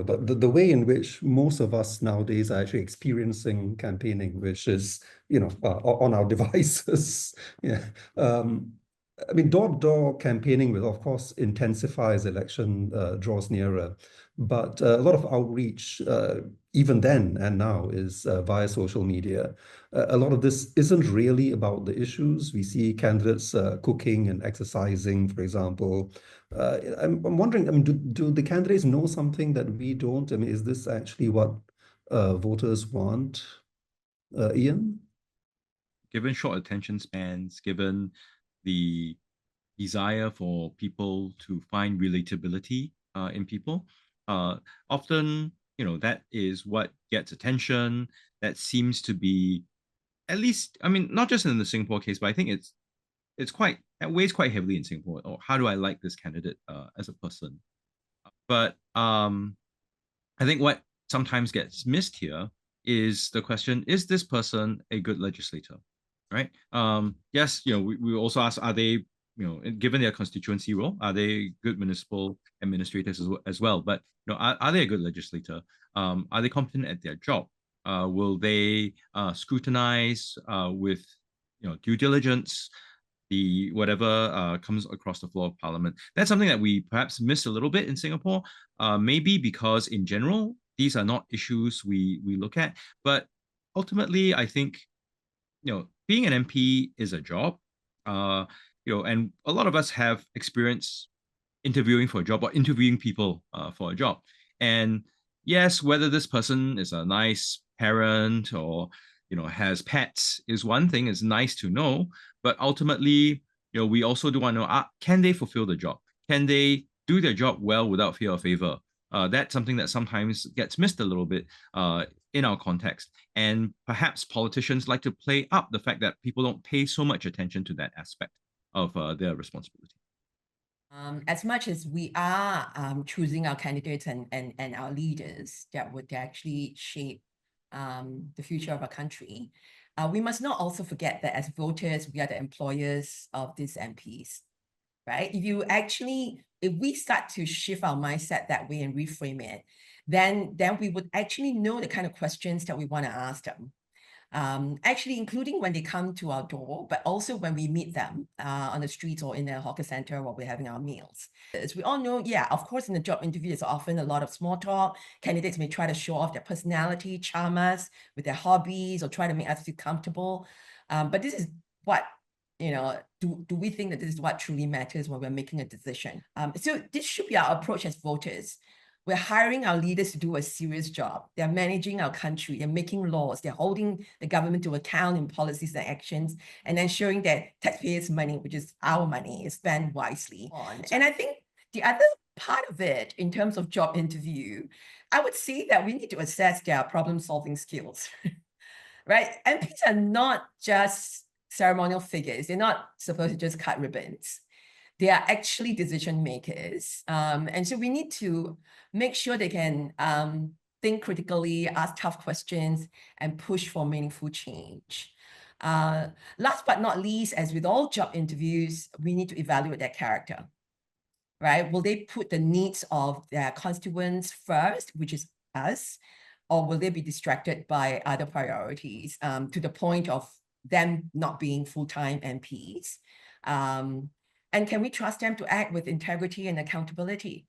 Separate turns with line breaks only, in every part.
but the way in which most of us nowadays are actually experiencing campaigning, which is, on our devices. Yeah. I mean, door-to-door campaigning will, of course, intensify as election draws nearer. But a lot of outreach, even then and now, is via social media. A lot of this isn't really about the issues. We see candidates cooking and exercising, for example. I'm wondering, I mean, do the candidates know something that we don't? I mean, is this actually what voters want, Ian?
Given short attention spans, given the desire for people to find relatability in people, often, that is what gets attention. That seems to be, at least, I mean, not just in the Singapore case, but I think it weighs quite heavily in Singapore. Or how do I like this candidate as a person? But I think what sometimes gets missed here is the question: is this person a good legislator? Right? Yes, we also ask: are they, given their constituency role, are they good municipal administrators as well? But are they a good legislator? Are they competent at their job? Will they scrutinize with due diligence the whatever comes across the floor of Parliament? That's something that we perhaps miss a little bit in Singapore. Maybe because in general these are not issues we look at, but ultimately I think being an MP is a job. And a lot of us have experience interviewing for a job or interviewing people for a job. And yes, whether this person is a nice parent or has pets is one thing. It's nice to know, but ultimately, we also do want to know: can they fulfill the job? Can they do their job well without fear or favor? That's something that sometimes gets missed a little bit in our context. And perhaps politicians like to play up the fact that people don't pay so much attention to that aspect of their responsibility.
As much as we are choosing our candidates and our leaders that would actually shape the future of our country, we must not also forget that as voters, we are the employers of these MPs, right? If we start to shift our mindset that way and reframe it, then we would actually know the kind of questions that we want to ask them. Actually, including when they come to our door, but also when we meet them on the streets or in a hawker center while we're having our meals. As we all know, yeah, of course, in the job interview, there's often a lot of small talk. Candidates may try to show off their personality, charm us with their hobbies, or try to make us feel comfortable. But this is what, do we think that this is what truly matters when we're making a decision? So this should be our approach as voters. We're hiring our leaders to do a serious job. They're managing our country, they're making laws, they're holding the government to account in policies and actions, and ensuring that taxpayers' money, which is our money, is spent wisely. And I think the other part of it, in terms of job interview, I would say that we need to assess their problem-solving skills, right? MPs are not just ceremonial figures. They're not supposed to just cut ribbons. They are actually decision makers. And so we need to make sure they can think critically, ask tough questions, and push for meaningful change. Last but not least, as with all job interviews, we need to evaluate their character, right? Will they put the needs of their constituents first, which is us, or will they be distracted by other priorities to the point of them not being full-time MPs? And can we trust them to act with integrity and accountability?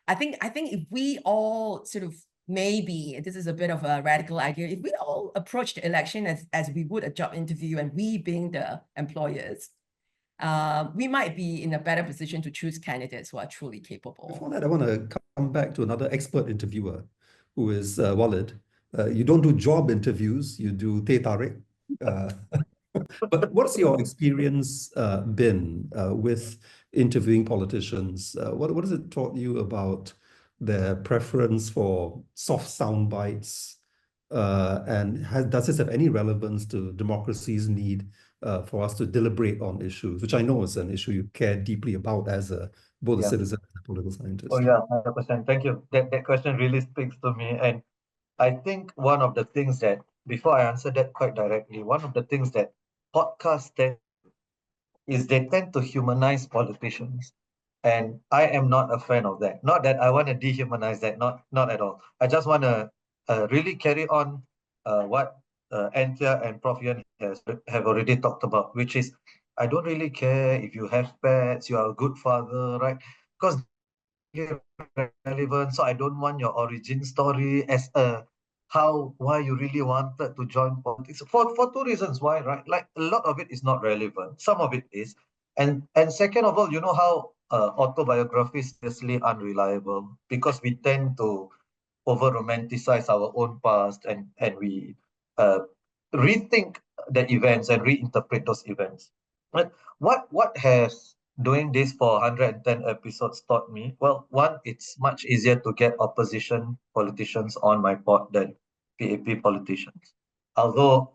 I think if we all sort of, maybe this is a bit of a radical idea, if we all approach the election as we would a job interview, and we being the employers, we might be in a better position to choose candidates who are truly capable.
Before that, I want to come back to another expert interviewer, who is Walid. You don't do job interviews, you do teh tarik. But what's your experience been with interviewing politicians? What has it taught you about their preference for soft sound bites? And does this have any relevance to democracy's need for us to deliberate on issues, which I know is an issue you care deeply about as both a citizen and a political scientist?
Oh yeah, 100%. Thank you. That question really speaks to me. And I think one of the things that, before I answer that quite directly, one of the things that podcasts tend is they tend to humanize politicians. And I am not a fan of that. Not that I want to dehumanize that, not at all. I just want to really carry on what Anthea and Prof. Yan have already talked about, which is I don't really care if you have pets, you are a good father, right? Because relevant. So I don't want your origin story as why you really wanted to join politics for two reasons why, right? Like a lot of it is not relevant, some of it is, and second of all, you know how autobiographies is seriously unreliable because we tend to over romanticize our own past, and we uh, rethink the events and reinterpret those events. But what has doing this for 110 episodes taught me? Well, one, it's much easier to get opposition politicians on my pod than PAP politicians. Although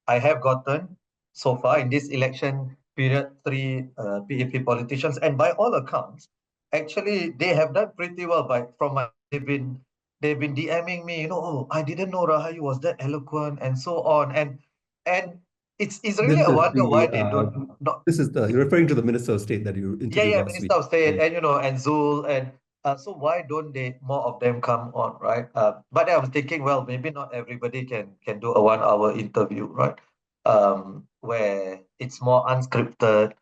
I have gotten so far in this election period 3 PAP politicians, and by all accounts, actually they have done pretty well. They've been DMing me, oh, I didn't know Rahayu was that eloquent and so on, and it's really
This
a
is
wonder why they don't not.
this is you're referring to the Minister of State that you interviewed
Yeah,
last week.
Minister of State, and Zul, and so why don't more of them come on, right? But I was thinking, well, maybe not everybody can do a 1 hour interview, right? Where it's more unscripted.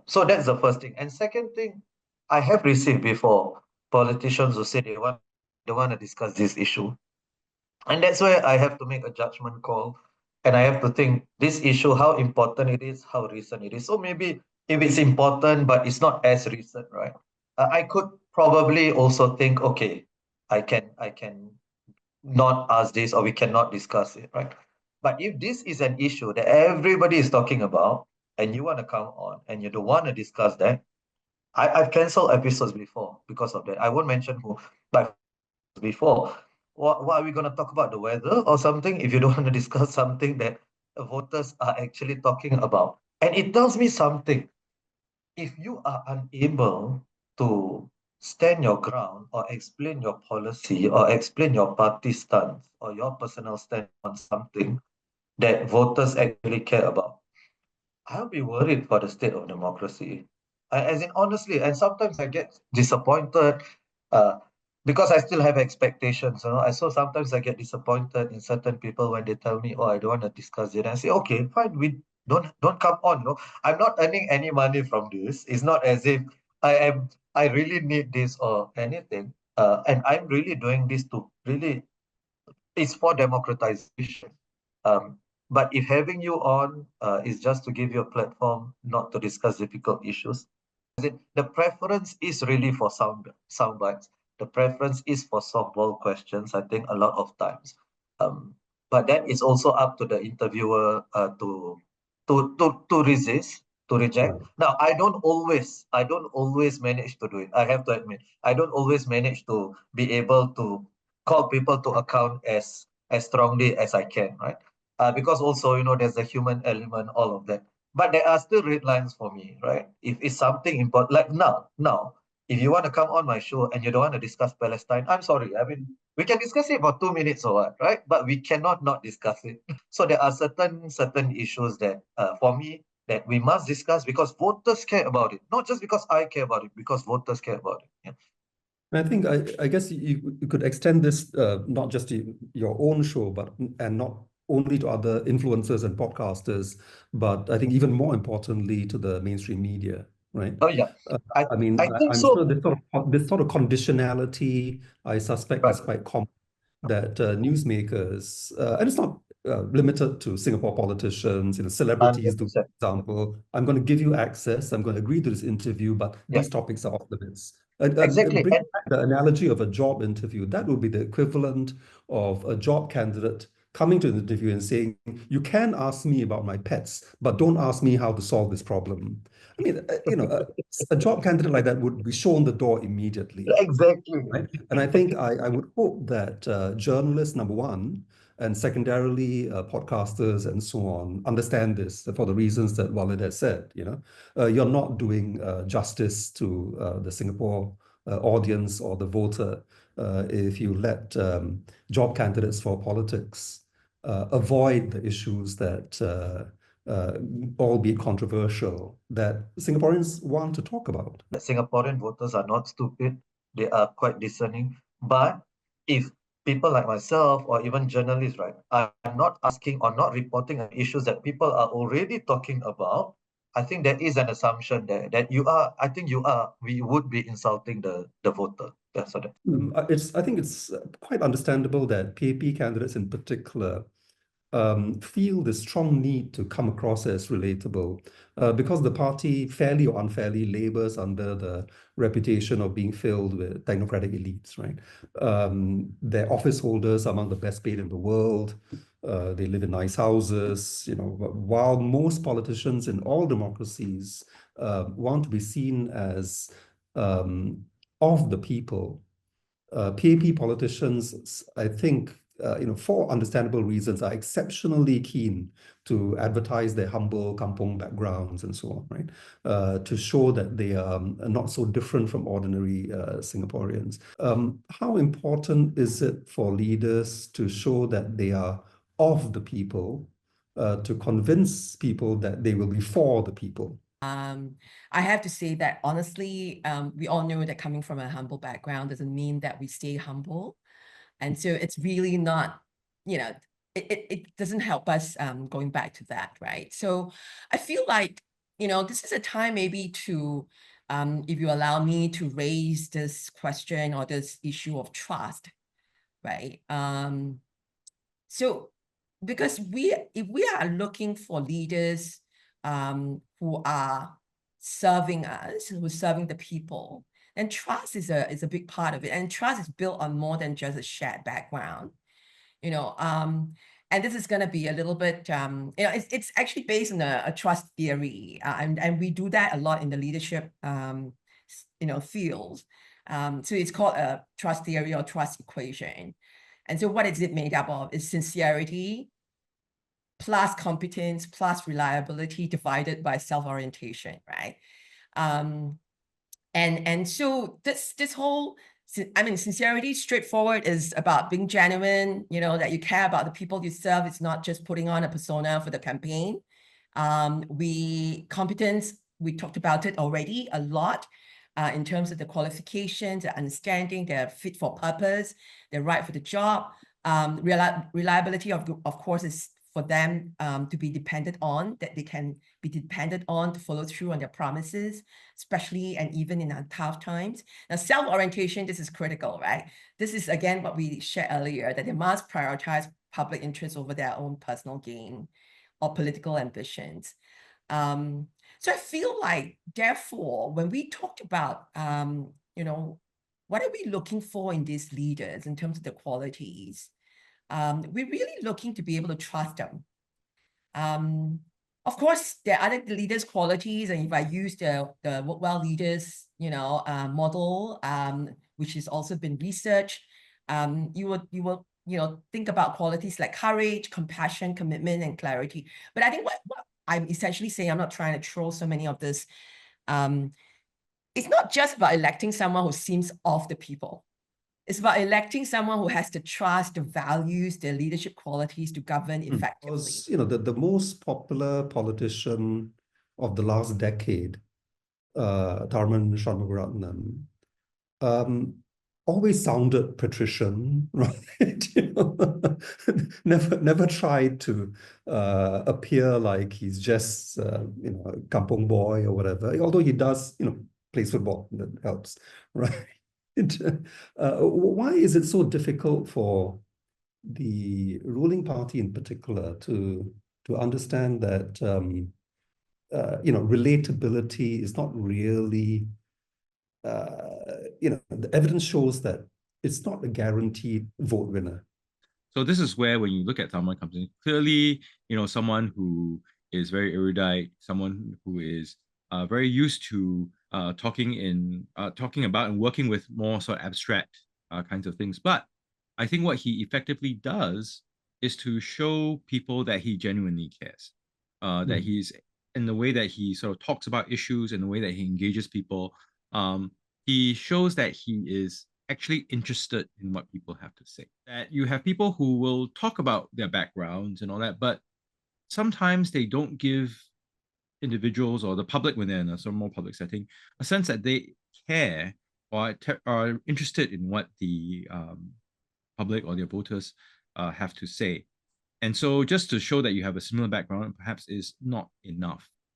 So that's the first thing. And second thing, I have received before politicians who say they want to discuss this issue, and that's where I have to make a judgment call. And I have to think this issue, how important it is, how recent it is. So maybe if it's important, but it's not as recent, right? I could probably also think, okay, I can not ask this, or we cannot discuss it, right? But if this is an issue that everybody is talking about, and you want to come on and you don't want to discuss that, I've canceled episodes before because of that. I won't mention who, but before. What are we going to talk about? The weather or something? If you don't want to discuss something that voters are actually talking about. And it tells me something. If you are unable to stand your ground or explain your policy or explain your party stance or your personal stand on something that voters actually care about, I'll be worried for the state of democracy. As in, honestly, and sometimes I get disappointed uh, because I still have expectations. I so sometimes I get disappointed in certain people when they tell me, "Oh, I don't want to discuss it." And I say, "Okay, fine, we don't come on." I'm not earning any money from this. It's not as if I really need this or anything. And I'm really doing this to really, it's for democratization. Um, but if having you on is just to give you a platform not to discuss difficult issues, the preference is really for sound bites. The preference is for softball questions, I think, a lot of times. Um, but that is also up to the interviewer to resist, to reject.
Right.
Now, I don't always manage to do it. I have to admit, I don't always manage to be able to call people to account as strongly as I can, right? Because also, there's a human element, all of that. But there are still red lines for me, right? If it's something important, like now, if you want to come on my show and you don't want to discuss Palestine, I'm sorry. I mean, we can discuss it for 2 minutes or what, right? But we cannot not discuss it. So there are certain issues that, for me, that we must discuss because voters care about it. Not just because I care about it, because voters care about it. Yeah.
I think I guess you could extend this not just to your own show, but and not only to other influencers and podcasters, but I think even more importantly to the mainstream media, right?
Oh yeah, I
I mean,
I think
I'm
so.
sure this sort of conditionality, I suspect,
Right.
is quite common that newsmakers, and it's not limited to Singapore politicians, celebrities do,
100%.
for example, I'm going to give you access, I'm going to agree to this interview, but
Yeah,
these topics are off limits.
exactly.
Bring
And
back the analogy of a job interview. That would be the equivalent of a job candidate coming to the interview and saying, you can ask me about my pets, but don't ask me how to solve this problem. I mean, a job candidate like that would be shown the door immediately.
exactly.
Right? And I think I would hope that journalists, number one, and secondarily podcasters and so on, understand this for the reasons that Walid has said. You're not doing justice to the Singapore audience or the voter if you let job candidates for politics avoid the issues that albeit controversial, that Singaporeans want to talk about.
Singaporean voters are not stupid. They are quite discerning. But if people like myself or even journalists, right, are not asking or not reporting on issues that people are already talking about, I think there is an assumption there that we would be insulting the voter. Yeah, so that.
I think it's quite understandable that PAP candidates in particular feel the strong need to come across as relatable because the party, fairly or unfairly, labors under the reputation of being filled with technocratic elites, right? Their office holders are among the best paid in the world. They live in nice houses, while most politicians in all democracies want to be seen as of the people. PAP politicians, I think, for understandable reasons, are exceptionally keen to advertise their humble kampong backgrounds and so on, right? To show that they are not so different from ordinary Singaporeans. How important is it for leaders to show that they are of the people, to convince people that they will be for the people?
I have to say that honestly, we all know that coming from a humble background doesn't mean that we stay humble. And so it's really not, it doesn't help us going back to that, right? So I feel like, this is a time maybe to, if you allow me to raise this question or this issue of trust, right? So because if we are looking for leaders who are serving us, who are serving the people, then trust is a big part of it. And trust is built on more than just a shared background, and this is going to be a little bit, it's actually based on a trust theory. And we do that a lot in the leadership, fields. So it's called a trust theory or trust equation. And so what is it made up of? It's sincerity plus competence plus reliability divided by self-orientation, right? And so this whole, sincerity, straightforward, is about being genuine, that you care about the people you serve. It's not just putting on a persona for the campaign. Competence, we talked about it already a lot. In terms of the qualifications, the understanding, they're fit for purpose, they're right for the job. Reliability, of course, is for them to be dependent on, that they can be dependent on to follow through on their promises, especially and even in tough times. Now, self-orientation, this is critical, right? This is, again, what we shared earlier, that they must prioritize public interest over their own personal gain or political ambitions. So I feel like, therefore, when we talked about, what are we looking for in these leaders in terms of the qualities? We're really looking to be able to trust them. Of course, there are other leaders' qualities, and if I use the Work Well Leaders, model, which has also been researched, you will think about qualities like courage, compassion, commitment, and clarity. But I think what I'm essentially saying, I'm not trying to throw so many of this. It's not just about electing someone who seems of the people. It's about electing someone who has the trust, the values, the leadership qualities to govern effectively.
Because, the most popular politician of the last decade, Tharman Shanmugaratnam, always sounded patrician, right? Never tried to appear like he's just a kampong boy or whatever. Although he does, plays football, that helps, right? Why is it so difficult for the ruling party in particular to understand that relatability is not really the evidence shows that it's not a guaranteed vote winner.
So this is where, when you look at someone comes in, clearly, someone who is very erudite, someone who is very used to talking about and working with more sort of abstract kinds of things. But I think what he effectively does is to show people that he genuinely cares, that he's, in the way that he sort of talks about issues, in the way that he engages people, he shows that he is actually interested in what people have to say. That you have people who will talk about their backgrounds and all that, but sometimes they don't give individuals or the public when they're in a sort of more public setting a sense that they care or are interested in what the public or their voters have to say. And so just to show that you have a similar background perhaps is not enough.